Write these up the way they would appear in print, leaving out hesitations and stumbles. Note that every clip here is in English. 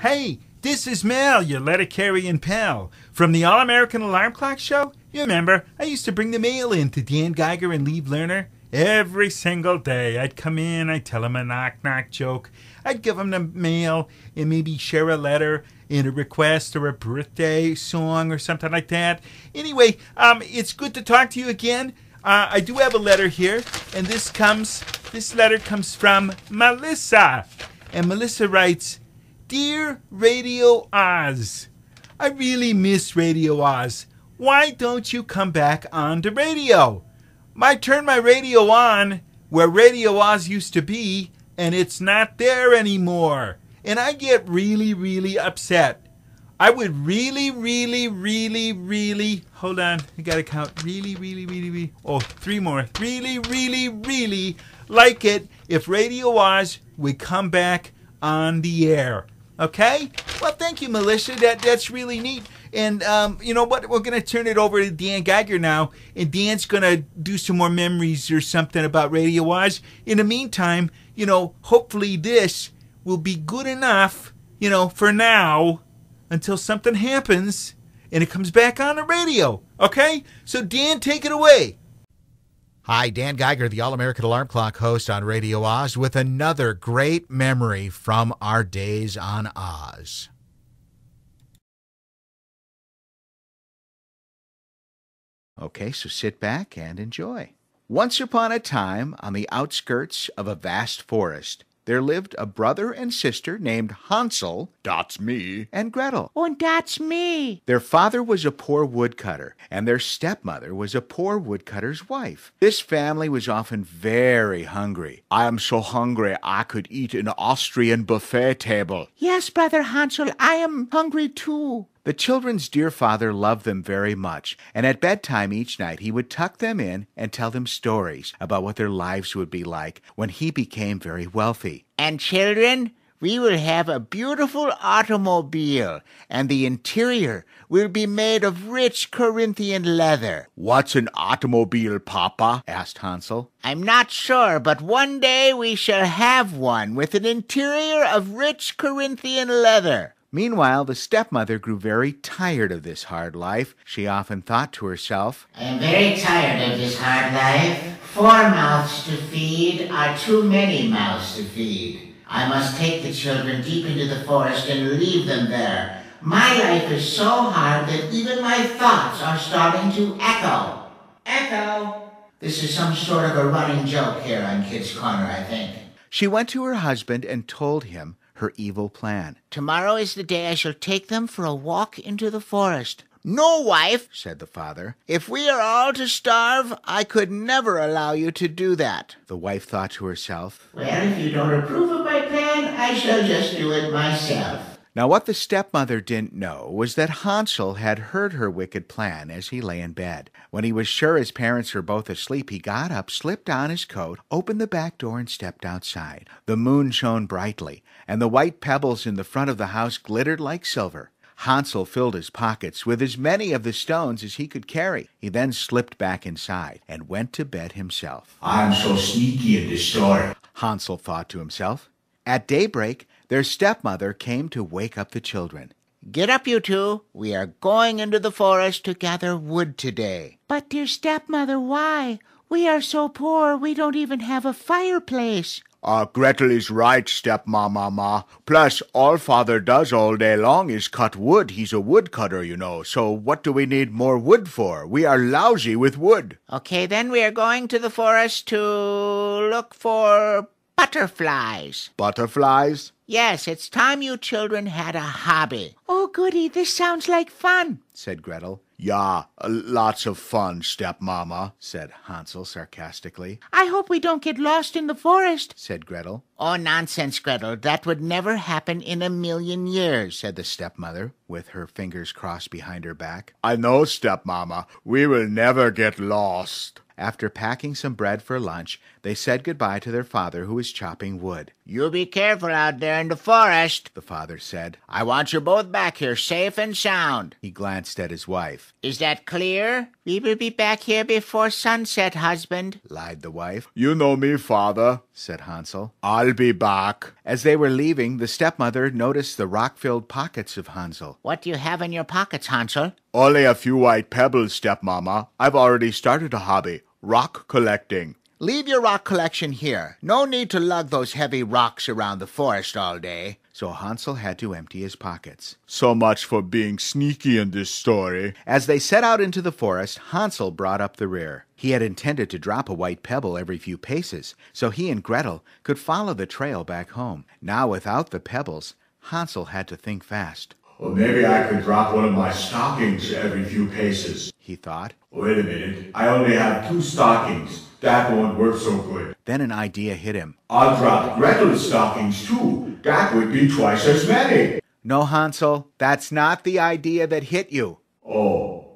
Hey, this is Mel, your letter-carrying pal. From the All-American Alarm Clock Show? You remember, I used to bring the mail in to Dan Geiger and Lee Lerner. Every single day, I'd come in, I'd tell him a knock-knock joke. I'd give him the mail and maybe share a letter and a request or a birthday song or something like that. Anyway, it's good to talk to you again. I do have a letter here, and this letter comes from Melissa. And Melissa writes, Dear Radio Oz, I really miss Radio Oz. Why don't you come back on the radio? I turned my radio on where Radio Oz used to be, and it's not there anymore. And I get really, really upset. I would really, hold on, I gotta count, really, oh, three more. Really like it if Radio Oz would come back on the air. Okay? Well, thank you, Melissa. That's really neat. And you know what? We're going to turn it over to Dan Geiger now, and Dan's going to do some more memories or something about Radio Oz. In the meantime, you know, hopefully this will be good enough, you know, for now until something happens and it comes back on the radio. Okay? So, Dan, take it away. Hi, Dan Geiger, the All-American Alarm Clock host on Radio Oz, with another great memory from our days on Oz. Okay, so sit back and enjoy. Once upon a time, on the outskirts of a vast forest, there lived a brother and sister named Hansel, that's me, and Gretel. Oh, and that's me. Their father was a poor woodcutter, and their stepmother was a poor woodcutter's wife. This family was often very hungry. I am so hungry I could eat an Austrian buffet table. Yes, Brother Hansel, I am hungry too. The children's dear father loved them very much, and at bedtime each night he would tuck them in and tell them stories about what their lives would be like when he became very wealthy. And children, we will have a beautiful automobile, and the interior will be made of rich Corinthian leather. What's an automobile, Papa? Asked Hansel. I'm not sure, but one day we shall have one with an interior of rich Corinthian leather. Meanwhile, the stepmother grew very tired of this hard life. She often thought to herself, I am very tired of this hard life. 4 mouths to feed are too many mouths to feed. I must take the children deep into the forest and leave them there. My life is so hard that even my thoughts are starting to echo. Echo! This is some sort of a running joke here on Kids Corner, I think. She went to her husband and told him her evil plan. Tomorrow is the day I shall take them for a walk into the forest. No, wife, said the father. If we are all to starve, I could never allow you to do that. The wife thought to herself, Well, if you don't approve of my plan, I shall just do it myself. Now what the stepmother didn't know was that Hansel had heard her wicked plan as he lay in bed. When he was sure his parents were both asleep, he got up, slipped on his coat, opened the back door, and stepped outside. The moon shone brightly, and the white pebbles in the front of the house glittered like silver. Hansel filled his pockets with as many of the stones as he could carry. He then slipped back inside and went to bed himself. I'm so sneaky in the store, Hansel thought to himself. At daybreak, their stepmother came to wake up the children. Get up, you two. We are going into the forest to gather wood today. But, dear stepmother, why? We are so poor, we don't even have a fireplace. Gretel is right, stepmama. Plus, all father does all day long is cut wood. He's a woodcutter, you know. So what do we need more wood for? We are lousy with wood. Okay, then we are going to the forest to look for butterflies. Butterflies? Yes, it's time you children had a hobby. Oh, goody, this sounds like fun, said Gretel. Yeah, lots of fun, stepmama, said Hansel sarcastically. I hope we don't get lost in the forest, said Gretel. Oh, nonsense, Gretel. That would never happen in a million years, said the stepmother with her fingers crossed behind her back. I know, stepmama. We will never get lost. After packing some bread for lunch, they said goodbye to their father, who was chopping wood. You be careful out there in the forest, The father said. I want you both back here safe and sound. He glanced at his wife. Is that clear? We will be back here before sunset, husband, Lied the wife. You know me, father, Said Hansel. I'll be back. As they were leaving, the stepmother noticed the rock-filled pockets of Hansel. What do you have in your pockets, Hansel? Only a few white pebbles, stepmama. I've already started a hobby, rock collecting. Leave your rock collection here. No need to lug those heavy rocks around the forest all day. So Hansel had to empty his pockets. So much for being sneaky in this story. As they set out into the forest, Hansel brought up the rear. He had intended to drop a white pebble every few paces, so he and Gretel could follow the trail back home. Now, without the pebbles, Hansel had to think fast. Well, maybe I could drop one of my stockings every few paces. He thought. Wait a minute. I only have 2 stockings. That won't work so good. Then an idea hit him. I'll drop Gretel's stockings too. That would be twice as many. No, Hansel, that's not the idea that hit you. I'll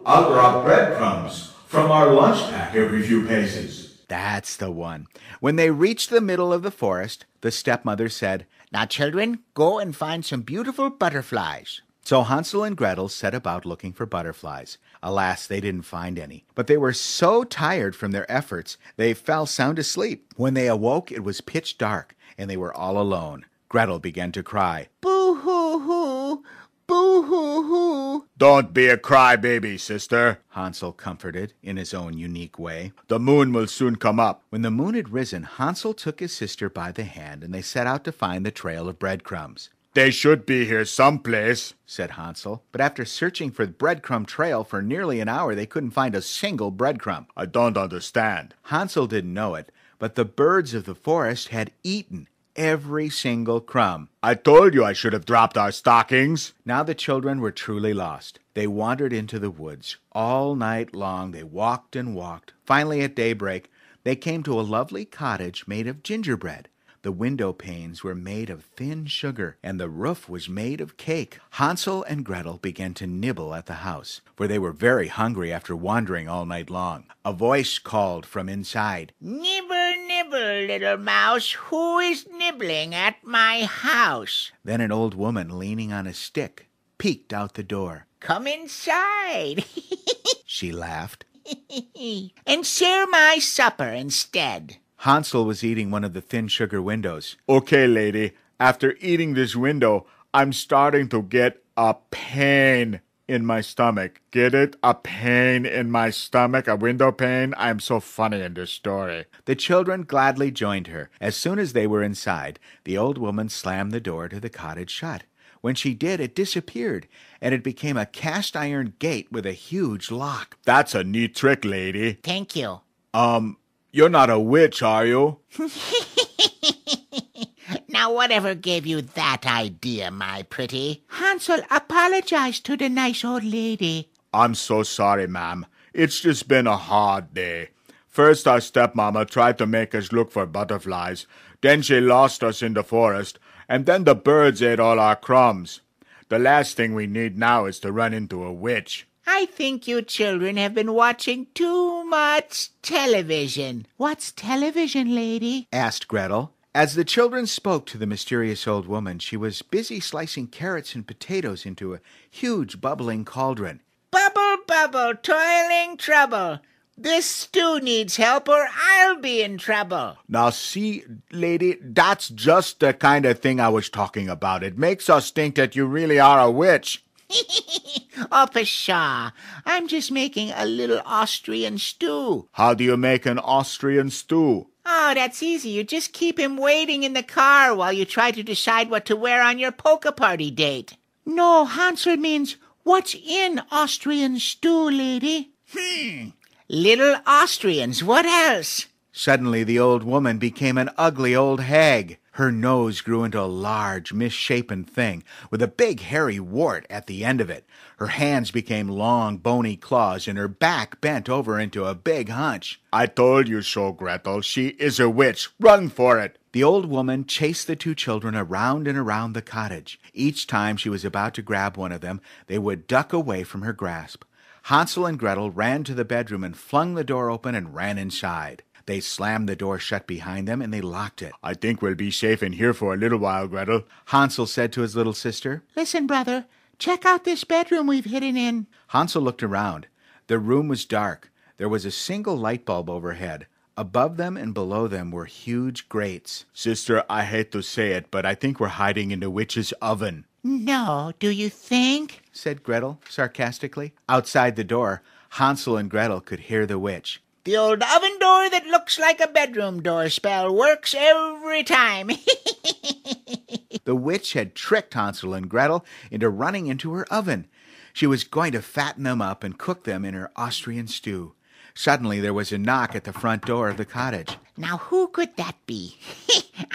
drop breadcrumbs from our lunch pack every few paces. That's the one. When they reached the middle of the forest, the stepmother said, Now, children, go and find some beautiful butterflies. So Hansel and Gretel set about looking for butterflies. Alas, they didn't find any. But they were so tired from their efforts, they fell sound asleep. When they awoke, it was pitch dark, and they were all alone. Gretel began to cry. Boo-hoo-hoo! Boo-hoo-hoo! Don't be a crybaby, sister. Hansel comforted in his own unique way. The moon will soon come up. When the moon had risen, Hansel took his sister by the hand, and they set out to find the trail of breadcrumbs. They should be here someplace, said Hansel. But after searching for the breadcrumb trail for nearly an hour, they couldn't find a single breadcrumb. I don't understand. Hansel didn't know it, but the birds of the forest had eaten every single crumb. I told you I should have dropped our stockings. Now the children were truly lost. They wandered into the woods. All night long they walked and walked. Finally, at daybreak, they came to a lovely cottage made of gingerbread. The window panes were made of thin sugar, and the roof was made of cake. Hansel and Gretel began to nibble at the house, for they were very hungry after wandering all night long. A voice called from inside, Nibble, nibble, little mouse, who is nibbling at my house? Then an old woman leaning on a stick peeked out the door. Come inside, She laughed. and share my supper instead. Hansel was eating one of the thin sugar windows. Okay, lady. After eating this window, I'm starting to get a pain in my stomach. Get it? A pain in my stomach, a window pain. I'm so funny in this story. The children gladly joined her. As soon as they were inside, the old woman slammed the door to the cottage shut. When she did, it disappeared, and it became a cast-iron gate with a huge lock. That's a neat trick, lady. Thank you. You're not a witch, are you? Now, whatever gave you that idea, my pretty? Hansel, apologize to the nice old lady. I'm so sorry, ma'am. It's just been a hard day. First, our stepmama tried to make us look for butterflies. Then she lost us in the forest. And then the birds ate all our crumbs. The last thing we need now is to run into a witch. I think you children have been watching too much television. What's television, lady? Asked Gretel. As the children spoke to the mysterious old woman, she was busy slicing carrots and potatoes into a huge bubbling cauldron. Bubble, bubble, toiling trouble. This stew needs help or I'll be in trouble. Now see, lady, that's just the kind of thing I was talking about. It makes us think that you really are a witch. Oh, pshaw. I'm just making a little Austrian stew. How do you make an Austrian stew? Oh, that's easy. You just keep him waiting in the car while you try to decide what to wear on your polka party date. No, Hansel means, what's in Austrian stew, lady? Little Austrians, what else? Suddenly the old woman became an ugly old hag. Her nose grew into a large, misshapen thing with a big hairy wart at the end of it. Her hands became long, bony claws, and her back bent over into a big hunch. I told you so, Gretel. She is a witch. Run for it. The old woman chased the two children around and around the cottage. Each time she was about to grab one of them, they would duck away from her grasp. Hansel and Gretel ran to the bedroom and flung the door open and ran inside. They slammed the door shut behind them and they locked it. I think we'll be safe in here for a little while, Gretel. Hansel said to his little sister. Listen, brother, check out this bedroom we've hidden in. Hansel looked around. The room was dark. There was a single light bulb overhead. Above them and below them were huge grates. Sister, I hate to say it, but I think we're hiding in the witch's oven. No, do you think? Said Gretel sarcastically. Outside the door, Hansel and Gretel could hear the witch. The old oven door that looks like a bedroom door spell works every time. The witch had tricked Hansel and Gretel into running into her oven. She was going to fatten them up and cook them in her Austrian stew. Suddenly there was a knock at the front door of the cottage. Now who could that be?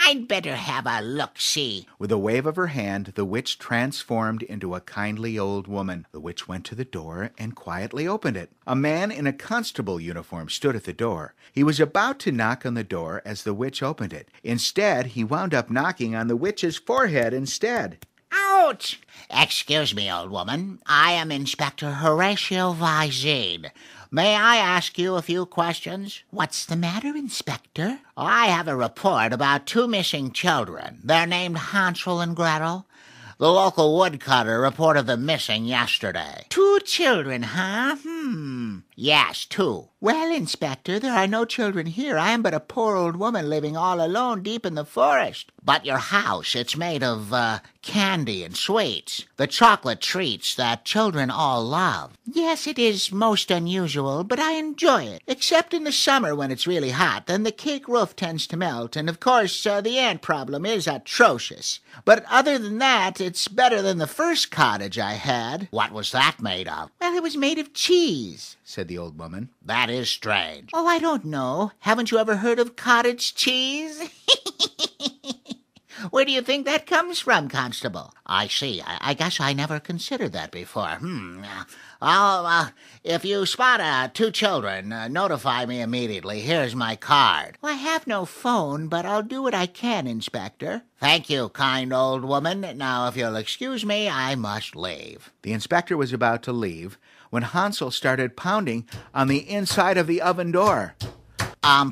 I'd better have a look-see. With a wave of her hand, the witch transformed into a kindly old woman. The witch went to the door and quietly opened it. A man in a constable uniform stood at the door. He was about to knock on the door as the witch opened it. Instead, he wound up knocking on the witch's forehead instead. Ouch! Excuse me, old woman. I am Inspector Horatio Visine. May I ask you a few questions? What's the matter, Inspector? I have a report about two missing children. They're named Hansel and Gretel. The local woodcutter reported them missing yesterday. 2 children, huh? Yes, 2. Well, Inspector, there are no children here. I am but a poor old woman living all alone deep in the forest. But your house, it's made of candy and sweets. The chocolate treats that children all love. Yes, it is most unusual, but I enjoy it. Except in the summer when it's really hot. Then the cake roof tends to melt. And, of course, the ant problem is atrocious. But other than that, it's better than the first cottage I had. What was that made of? Well, it was made of cheese, said the old woman. That is strange. Oh, I don't know. Haven't you ever heard of cottage cheese? Where do you think that comes from, Constable? I see. I guess I never considered that before. If you spot 2 children, notify me immediately. Here's my card. Well, I have no phone, but I'll do what I can, Inspector. Thank you, kind old woman. Now, if you'll excuse me, I must leave. The inspector was about to leave when Hansel started pounding on the inside of the oven door.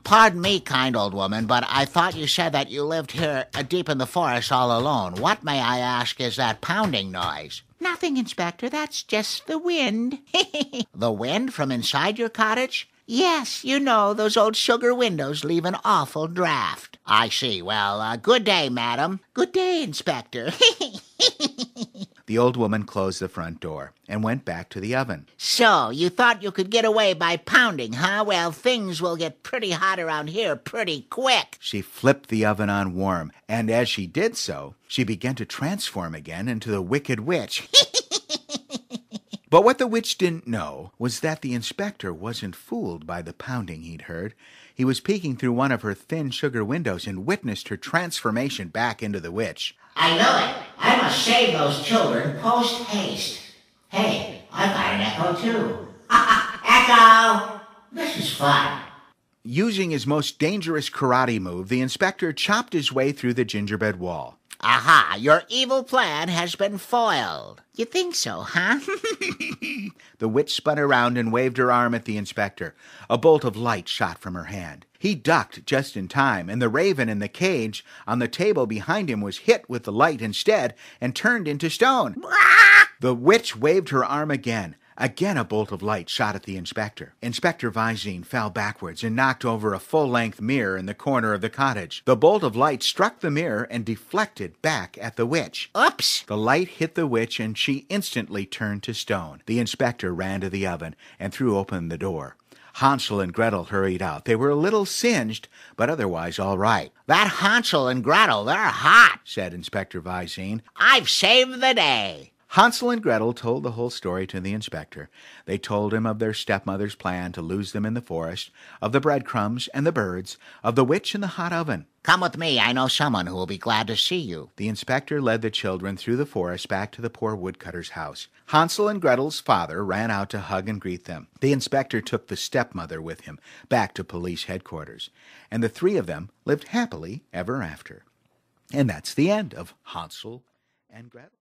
Pardon me, kind old woman, but I thought you said that you lived here deep in the forest all alone. What, may I ask, is that pounding noise? Nothing, Inspector. That's just the wind. The wind from inside your cottage? Yes, you know, those old sugar windows leave an awful draft. I see. Well, good day, madam. Good day, Inspector. The old woman closed the front door and went back to the oven. So, you thought you could get away by pounding, huh? Well, things will get pretty hot around here pretty quick. She flipped the oven on warm, and as she did so, she began to transform again into the Wicked Witch. But what the witch didn't know was that the inspector wasn't fooled by the pounding he'd heard. He was peeking through one of her thin sugar windows and witnessed her transformation back into the witch. I know it. I must save those children post-haste. Hey, I've got an echo too. Echo! This is fun. Using his most dangerous karate move, the inspector chopped his way through the gingerbread wall. Aha, your evil plan has been foiled. You think so, huh? The witch spun around and waved her arm at the inspector. A bolt of light shot from her hand. He ducked just in time, and the raven in the cage on the table behind him was hit with the light instead and turned into stone. The witch waved her arm again. Again a bolt of light shot at the inspector. Inspector Visine fell backwards and knocked over a full-length mirror in the corner of the cottage. The bolt of light struck the mirror and deflected back at the witch. Oops! The light hit the witch and she instantly turned to stone. The inspector ran to the oven and threw open the door. Hansel and Gretel hurried out. They were a little singed, but otherwise all right. That Hansel and Gretel, they're hot, said Inspector Visine. I've saved the day. Hansel and Gretel told the whole story to the inspector. They told him of their stepmother's plan to lose them in the forest, of the breadcrumbs and the birds, of the witch in the hot oven. Come with me. I know someone who will be glad to see you. The inspector led the children through the forest back to the poor woodcutter's house. Hansel and Gretel's father ran out to hug and greet them. The inspector took the stepmother with him back to police headquarters, and the three of them lived happily ever after. And that's the end of Hansel and Gretel.